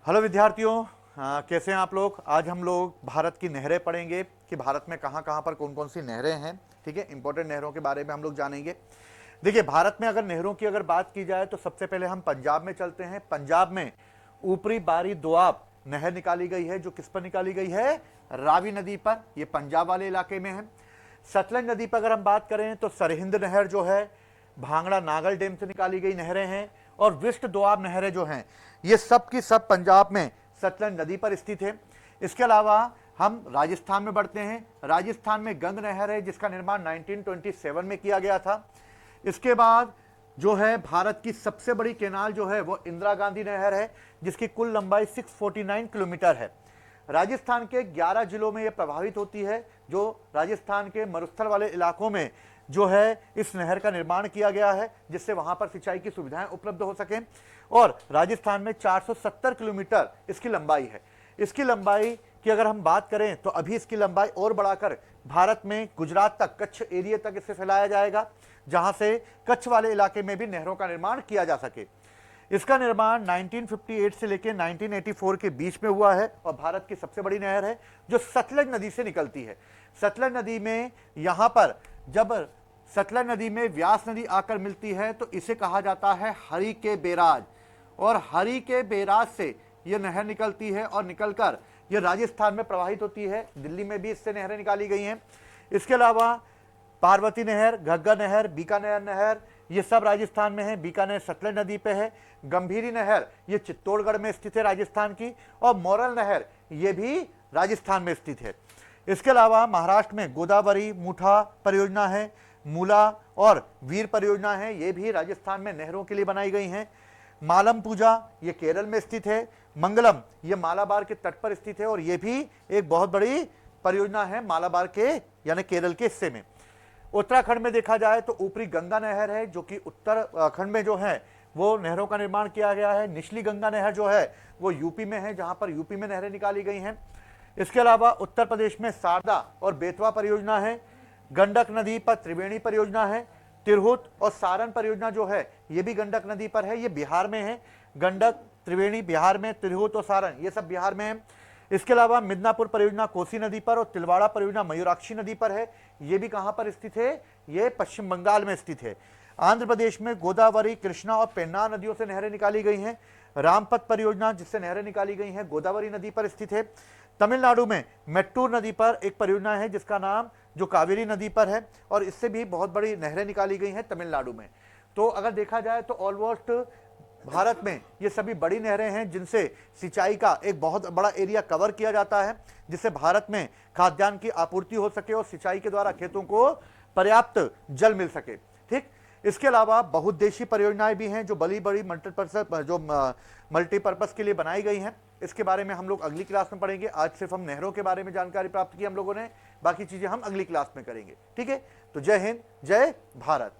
Hello विद्यार्थियों, कैसे हैं आप लोग। आज हम लोग भारत की नहरें पढ़ेंगे कि भारत में कहाँ कहाँ पर कौन कौन सी नहरें हैं। ठीक है, इंपॉर्टेंट नहरों के बारे में हम लोग जानेंगे। देखिए, भारत में अगर नहरों की अगर बात की जाए तो सबसे पहले हम पंजाब में चलते हैं। पंजाब में ऊपरी बारी दोआब नहर निकाली गई है, जो किस पर निकाली गई है? रावी नदी पर। यह पंजाब वाले इलाके में है। सतलज नदी पर अगर हम बात करें तो सरहिंद नहर जो है भांगड़ा नागल डैम से निकाली गई नहरें हैं। और विष्ट दोआब नहरें जो हैं ये सब की सब पंजाब में सतलज नदी पर स्थित है। इसके अलावा हम राजस्थान में बढ़ते हैं। राजस्थान में गंग नहर है, जिसका निर्माण 1927 में किया गया था। इसके बाद जो है भारत की सबसे बड़ी केनाल जो है वो इंदिरा गांधी नहर है, जिसकी कुल लंबाई 649 किलोमीटर है। राजस्थान के 11 जिलों में यह प्रभावित होती है। जो राजस्थान के मरुस्थल वाले इलाकों में जो है इस नहर का निर्माण किया गया है, जिससे वहां पर सिंचाई की सुविधाएं उपलब्ध हो सके। और राजस्थान में 470 किलोमीटर इसकी लंबाई है। इसकी लंबाई की अगर हम बात करें तो अभी इसकी लंबाई और बढ़ाकर भारत में गुजरात तक, कच्छ एरिया तक इसे फैलाया जाएगा, जहां से कच्छ वाले इलाके में भी नहरों का निर्माण किया जा सके। इसका निर्माण 1958 से लेकर 1984 के बीच में हुआ है और भारत की सबसे बड़ी नहर है, जो सतलज नदी से निकलती है। सतलज नदी में यहां पर जब सतलज नदी में व्यास नदी आकर मिलती है तो इसे कहा जाता है हरि के बैराज। और हरि के बैराज से यह नहर निकलती है और निकलकर यह राजस्थान में प्रवाहित होती है। दिल्ली में भी इससे नहरें निकाली गई हैं। इसके अलावा पार्वती नहर, घग्गर नहर, बीकानेर नहर, ये सब राजस्थान में है। बीकानेर सतलज नदी पे है। गंभीरी नहर ये चित्तौड़गढ़ में स्थित है राजस्थान की। और मोरल नहर ये भी राजस्थान में स्थित है। इसके अलावा महाराष्ट्र में गोदावरी मुठा परियोजना है, मूला और वीर परियोजना है, ये भी राजस्थान में नहरों के लिए बनाई गई हैं। मालम पूजा ये केरल में स्थित है। मंगलम ये मालाबार के तट पर स्थित है और ये भी एक बहुत बड़ी परियोजना है मालाबार के यानी केरल के हिस्से में। उत्तराखंड में देखा जाए तो ऊपरी गंगा नहर है, जो कि उत्तराखंड में जो है वो नहरों का निर्माण किया गया है। निचली गंगा नहर जो है वो यूपी में है, जहां पर यूपी में नहरें निकाली गई हैं। इसके अलावा उत्तर प्रदेश में शारदा और बेतवा परियोजना है। गंडक नदी पर त्रिवेणी परियोजना है। तिरहुत और सारण परियोजना जो है ये भी गंडक नदी पर है, ये बिहार में है। गंडक त्रिवेणी बिहार में, तिरहुत और सारण ये सब बिहार में है। इसके अलावा मिदनापुर परियोजना कोसी नदी पर और तिलवाड़ा परियोजना मयूराक्षी नदी पर है। ये भी कहां पर स्थित है? ये पश्चिम बंगाल में स्थित है। आंध्र प्रदेश में गोदावरी, कृष्णा और पेन्नार नदियों से नहरें निकाली गई हैं। रामपथ परियोजना जिससे नहरें निकाली गई हैं गोदावरी नदी पर स्थित है। तमिलनाडु में मेट्टूर नदी पर एक परियोजना है जिसका नाम जो कावेरी नदी पर है और इससे भी बहुत बड़ी नहरें निकाली गई हैं तमिलनाडु में। तो अगर देखा जाए तो ऑलमोस्ट भारत में ये सभी बड़ी नहरें हैं जिनसे सिंचाई का एक बहुत बड़ा एरिया कवर किया जाता है, जिससे भारत में खाद्यान्न की आपूर्ति हो सके और सिंचाई के द्वारा खेतों को पर्याप्त जल मिल सके। ठीक, इसके अलावा बहुउद्देशीय परियोजनाएं भी हैं जो बड़ी मल्टीपर्पज के लिए बनाई गई हैं। इसके बारे में हम लोग अगली क्लास में पढ़ेंगे। आज सिर्फ हम नहरों के बारे में जानकारी प्राप्त की हम लोगों ने, बाकी चीजें हम अगली क्लास में करेंगे। ठीक है, तो जय हिंद, जय भारत।